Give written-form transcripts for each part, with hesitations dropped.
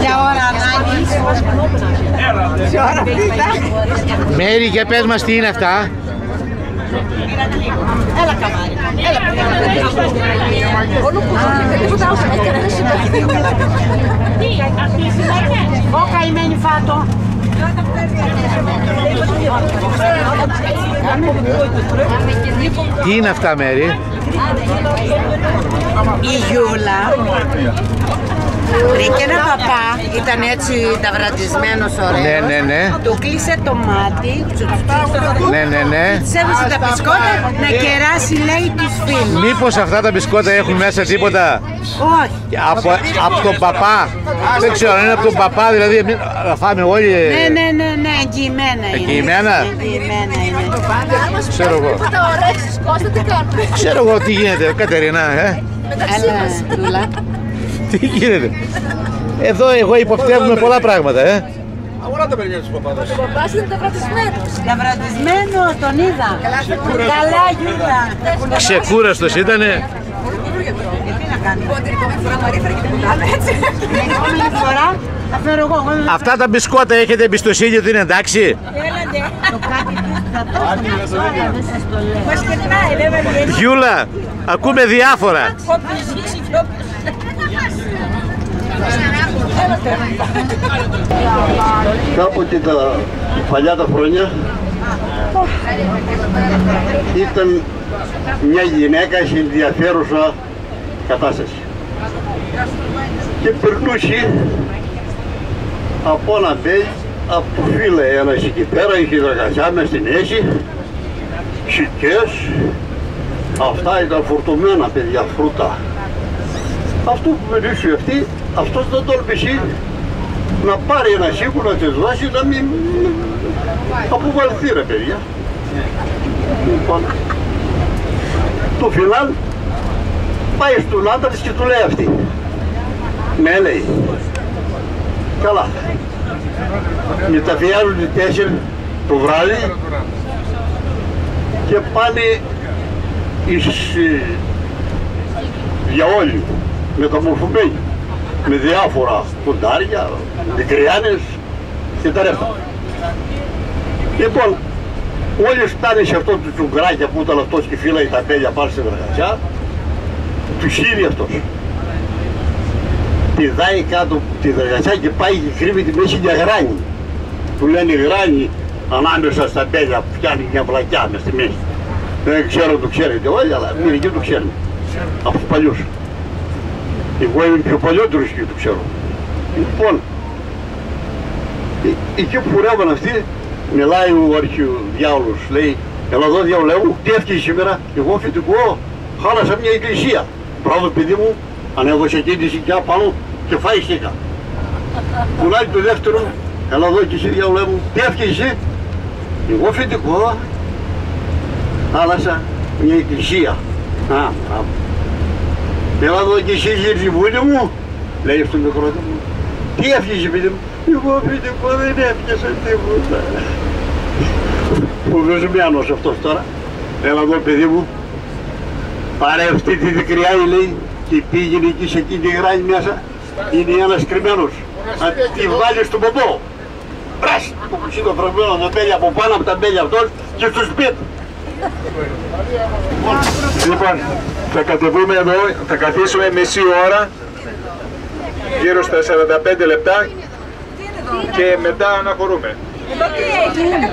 Για ώρα ανάγκης. Σε ώρα πίτα. Μέρη, και πες μας τι είναι αυτά. Έλα καμάρι. Έλα Ω καημένη φάτο. Τι είναι αυτά, Μέρη? Η Γιούλα βρήκε ένα παπά, ήταν έτσι ταυρατισμένος ωραίος. Ναι. Του κλείσε το μάτι, Ναι. της έδωσε τα μπισκότα να κεράσει, λέει, τους φίλους. Μήπως αυτά τα μπισκότα έχουν μέσα τίποτα? Όχι. Από τον παπά? Δεν ξέρω, είναι από τον παπά, δηλαδή να φάμε όλοι. Ναι, εγγυημένα είναι. Εγγυημένα? Εγγυημένα είναι. Ξέρω εγώ. Ξέρω εγώ τι γίνεται, Κατερίνα, Έλα, Γιούλα. Τι γίνεται? Εδώ εγώ υποπτεύουμε πολλά πράγματα, Αγορά τα παιδιά τους παπάδες. Ο παπάς είναι ταυρατισμένος. Ταυρατισμένος, τον είδα. Καλά, Γιούλα. Ξεκούραστος ήτανε. Τι να κάνει. Λοιπόν, την επόμενη φορά Μαρία φέρει και τίποτα άλλο, έτσι. Την επόμενη φορά θα φέρω εγώ. Αυτά τα μπισκότα έχετε εμπιστοσύνη ότι είναι εντάξει? Έλατε. Το κάτι του θα το δεν σας το λέω. Μας κερνάει, δεν με βγαίνει. Γιούλα, ακούμε διάφορα. Όποιος ζήσει και όποιος... Κάποτε τα παλιά τα χρόνια ήταν μια γυναίκα σε ενδιαφέρουσα κατάσταση και περνούσε από ένα μπέλ, από το φύλλο ένας εκεί πέρα, είχε δραγαζιά μες στην αίση, σιτιές, αυτά ήταν φορτωμένα παιδιά, φρούτα. Αυτό που περνούσε αυτή, αυτός δεν τόλμησε να πάρει ένα σίκου να της δώσει, να μην αποβαλθεί ρε παιδιά. Λοιπόν, το φινάλ πάει στον άντρα της και του λέει αυτή. Ναι, λέει. Καλά. Μεταφιάζουν οι 4 το βράδυ και πάνε εις διαόλοι, μεταμορφωμένοι, με διάφορα κοντάρια, μικριάνες και τα ρεύτα. Λοιπόν, όλοι φτάνει σε αυτό το τσουγκράκια που ήταν αυτός και φύλαγε τα μπέλια πάνω στην εργασιά, του χείρει αυτός. Πηδάει κάτω τη εργασιά και πάει και κρύβει τη μέση για γράνη. Του λένε γράνη ανάμεσα στα μπέλια που φτιάχνει μια βλακιά μες στη μέση. Δεν ξέρω το ξέρετε όλοι, αλλά μερικοί το ξέρουν. Από τους παλιούς. Εγώ είμαι πιο παλιότερος και το ξέρω. Λοιπόν, εκεί που ρεύαν αυτοί, μιλάει ο αρχιδιάολος, λέει, έλα εδώ διάολε μου, τι έφυγε σήμερα, εγώ φοιτικό, χάλασα μια εκκλησία. Μπράβο παιδί μου, ανέβωσε εκείνη τη σικιά πάνω και φάει στήκα. Πουλάει το δεύτερο, έλα εδώ και εσύ διάολε μου, τι έφυγε εσύ, εγώ φοιτικό, χάλασα μια εκκλησία. Έλα εδώ και εσύ γυρζιβούνι μου, λέει στο μικρό μου, τι έφυγε παιδί μου, εγώ φοιτικό δεν έφυγε τίποτα. Φοβισμένος αυτός τώρα, έλα εδώ παιδί μου, πάρε αυτή τη δικριά λέει και πήγαινε εκεί σε εκείνη τη γράνη μέσα, είναι ένας κρυμμένος, να τη βάλει στον ποπό. Πράσι, που είναι φραγμένο τα μπέλια από πάνω από τα μπέλια αυτός και στο σπίτι. Λοιπόν, θα κατεβούμε εδώ, θα καθίσουμε μισή ώρα, γύρω στα 45 λεπτά και μετά αναχωρούμε. Εδώ τι έγινε,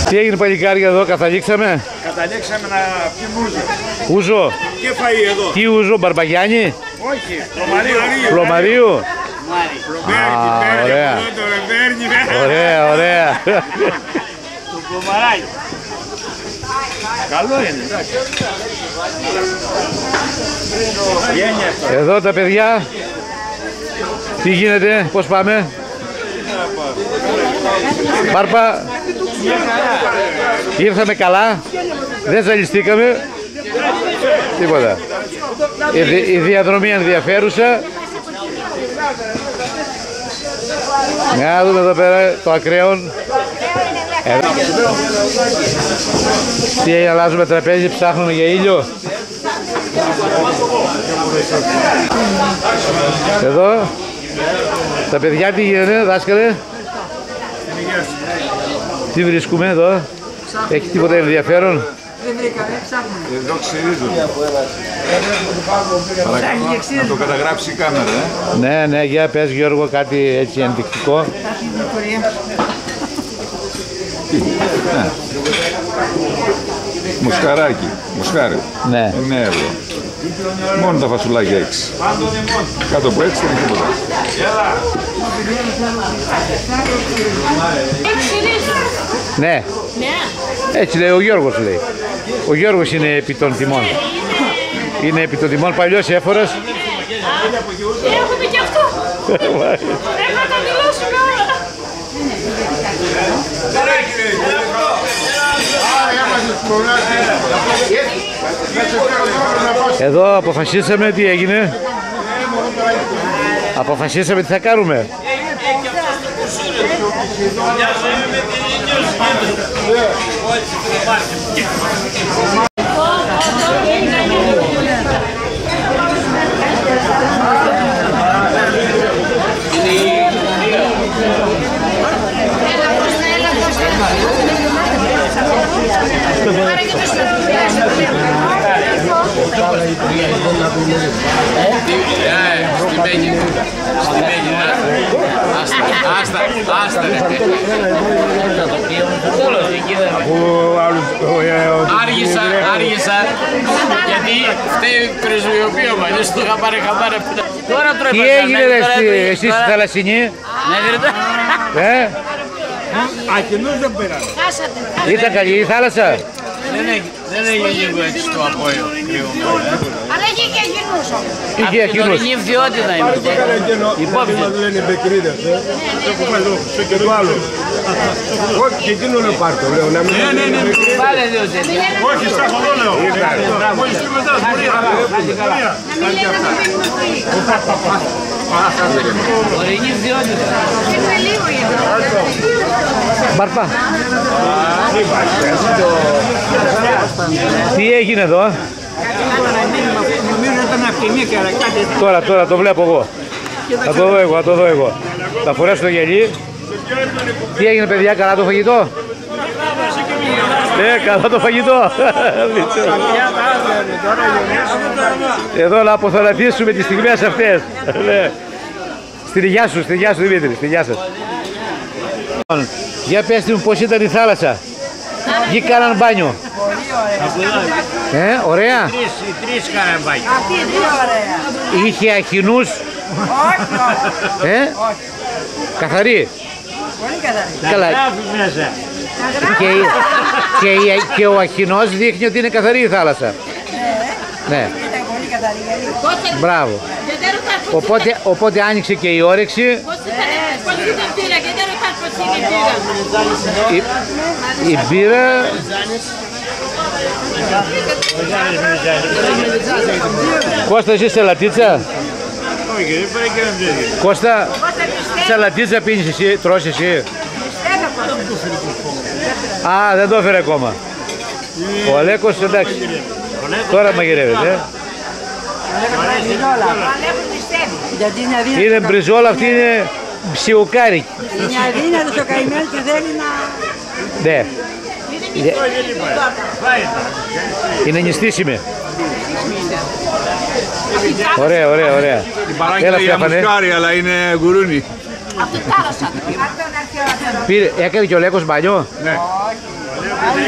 Τι έγινε παλικάρια εδώ, καταλήξαμε? Καταλήξαμε να πιούμε ούζο. Ούζο. Και φαΐ εδώ. Τι ούζο, Μπαρμπαγιάννη? Όχι, Φλωμαρίου. Ωραία. Ωραία, ωραία. Το κομμαράκι. Καλό είναι, εντάξει. Εδώ τα παιδιά. Τι γίνεται, πώς πάμε? Μπάρπα, ήρθαμε καλά, δεν ζαλιστήκαμε, τίποτα. Η διαδρομή ενδιαφέρουσα. Να δούμε εδώ πέρα το ακραίον. Τι αλλάζουμε τραπέζι, ψάχνουμε για ήλιο. Εδώ τα παιδιά τι γίνεται, δάσκαλε? Τι βρίσκουμε εδώ? Έχει τίποτα ενδιαφέρον? Δεν βρήκαμε, ψάχνουμε. Εδώ ξυρίζουν. Να το καταγράψει η κάμερα, Ναι, για πες Γιώργο κάτι έτσι ενδεικτικό. Μουσκαράκι, μουσκάρι. Ναι. 9 ευρώ. Μόνο τα φασουλάκια 6. Κάτω από 6 δεν έχει τίποτα. Ναι. Έτσι λέει ο Γιώργος λέει. Ο Γιώργος είναι επί των τιμών. Είναι επί των τιμών, παλιός έφορας. Έχουμε και αυτό. Πρέπει να τα δηλώσουμε όλα. Εδώ αποφασίσαμε τι έγινε. Αποφασίσαμε τι θα κάνουμε. Άργησα γιατί φταίει το πρεσβειοποιήμα, δεν σου το είχα πάρει χαμπάρι. Τώρα τρώει. Τι έγινε ρε εσύ στη Θαλασσινή? Ακινούς δεν πήραν. Ήταν καλή η θάλασσα? Δεν έγινε λίγο έτσι το απόϊο κρύο. Αλλά είχε και εκείνους όμως. Είχε εκείνους. Τωρινή ιδιότητα είναι. Υπόψη. Μας λένε οι μπεκρίδες. Και το άλλο. Όχι και εκείνο να πάρ' το λέω. Ναι. Πάλε δύο τέτοια. Όχι, στα χωδό λέω. Μόλις λίγο μετά μπορεί να Τωρινή ιδιότητα. Ήρθε λίγο η Ευρώπη. Μπαρπά. Τι έγινε εδώ? Νομίζω ήταν αυτοκίνηση αλλά κάτι. Τώρα το βλέπω εγώ. Θα το δω εγώ. Θα φορέσω το γυαλί. Τι έγινε παιδιά, καλά το φαγητό? Καλά το φαγητό. Εδώ να αποθανατήσουμε τις στιγμές αυτές. Στην υγειά σου Δημήτρη, στην υγειά σας. Για πέστε μου πώς ήταν η θάλασσα. Εκεί κάναν μπάνιο. Ωραία. Οι τρεις κάναν μπάνιο. Αυτή είναι ωραία. Είχε αχινούς. Όχι. Καθαρή. Πολύ καθαρή. Καλά. Μέσα. Και ο αχινός δείχνει ότι είναι καθαρή η θάλασσα. Ναι. Ήταν πολύ καθαρή. Μπράβο. Οπότε άνοιξε και η όρεξη. Η μπύρα. Κώστα, εσύ σαλατίτσα? Κώστα, σαλατίτσα πίνεις εσύ, τρως εσύ? Α, δεν το έφερε ακόμα. Ο Αλέκος, εντάξει. Τώρα μαγειρεύεται. Είναι μπριζόλα, αυτή είναι ψιοκάρικη. Είναι αδύνατος ο καημένος και θέλει να... Ναι. Είναι νηστίσιμη. Ωραία. Η παράγγελα για μουσκάρι, αλλά είναι γουρούνι. Από την θάλασσα. Έκανε και ο Λέκος μπάνιο. Ναι.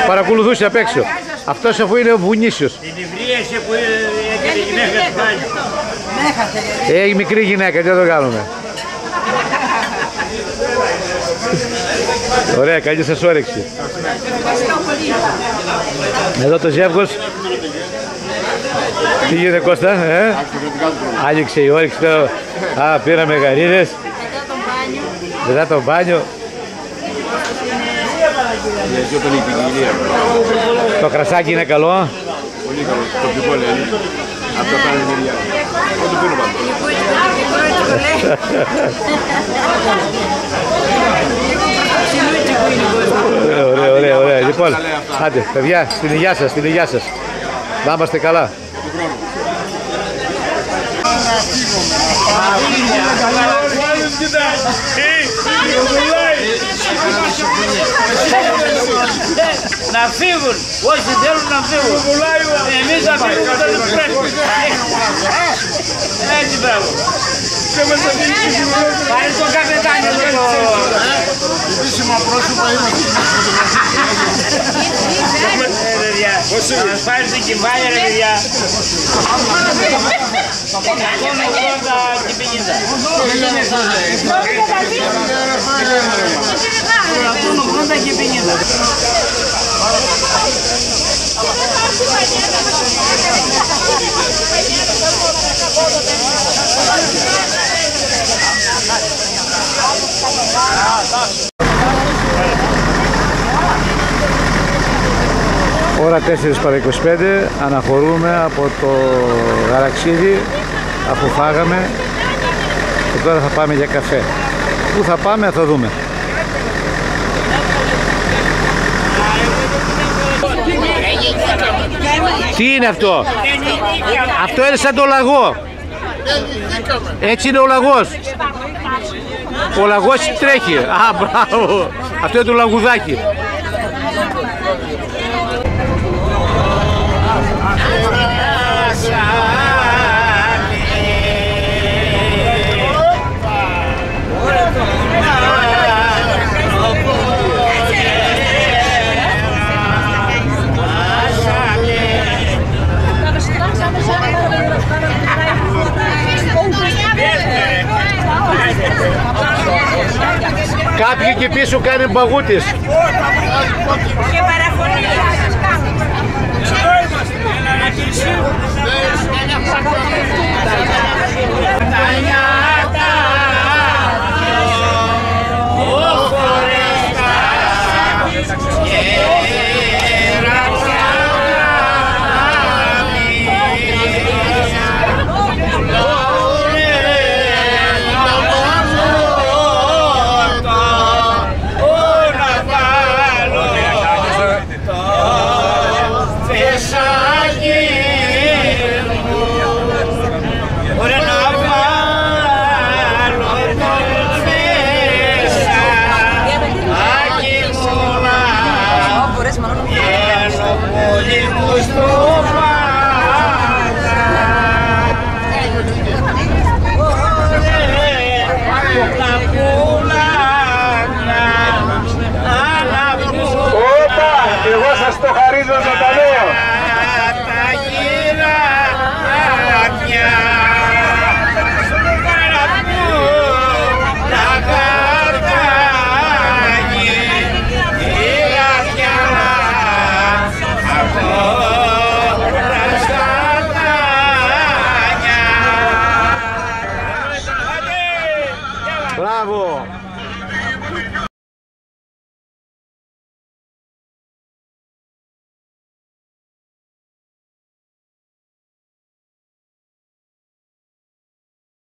Παρακολουθούσε απ' έξω. Αυτός αφού είναι ο βουνίσιος. Την υβρίαση που έκανε η γυναίκα του μπάνιο. Η μικρή γυναίκα, τι θα το κάνουμε. Ωραία, καλή σας όρεξη. Εδώ το ζεύγος. Τι γίνεται Κώστα, Άνοιξε η όρεξη. Πήραμε γαρίδες. Μετά το μπάνιο. Το κρασάκι είναι καλό. Πολύ καλό. Το πιο πολύ είναι. Αυτό θα είναι μεριά. Ό,τι πίνω πάντα. Ωραία, ωραία. Λοιπόν, άντε, παιδιά, στην υγεία σας, στην υγεία σας. Να είμαστε καλά. Να φύγουν, όσοι θέλουν να φύγουν. Εμείς θα φύγουμε, δεν τους πρέπει. Έτσι μπράβο. Πάρε τον καπετάνιο εδώ. Επίσημα πρόσωπα είμαστε. Θα μας πάρει την κεφάλια ρε παιδιά. 180 και 50. 180 και 50. Ώρα 4 παρά 25, αναχωρούμε από το Γαλαξίδι αφού φάγαμε και τώρα θα πάμε για καφέ. Πού θα πάμε θα δούμε. Τι είναι αυτό? Αυτό είναι σαν το λαγό. Έτσι είναι ο λαγός. Ο λαγός τρέχει. Α, μπράβο. Αυτό είναι το λαγουδάκι. Κάποιοι εκεί πίσω κάνει μπαγούτης. Και παραφωνία. Εγώ σας το χαρίζω ζωντανό.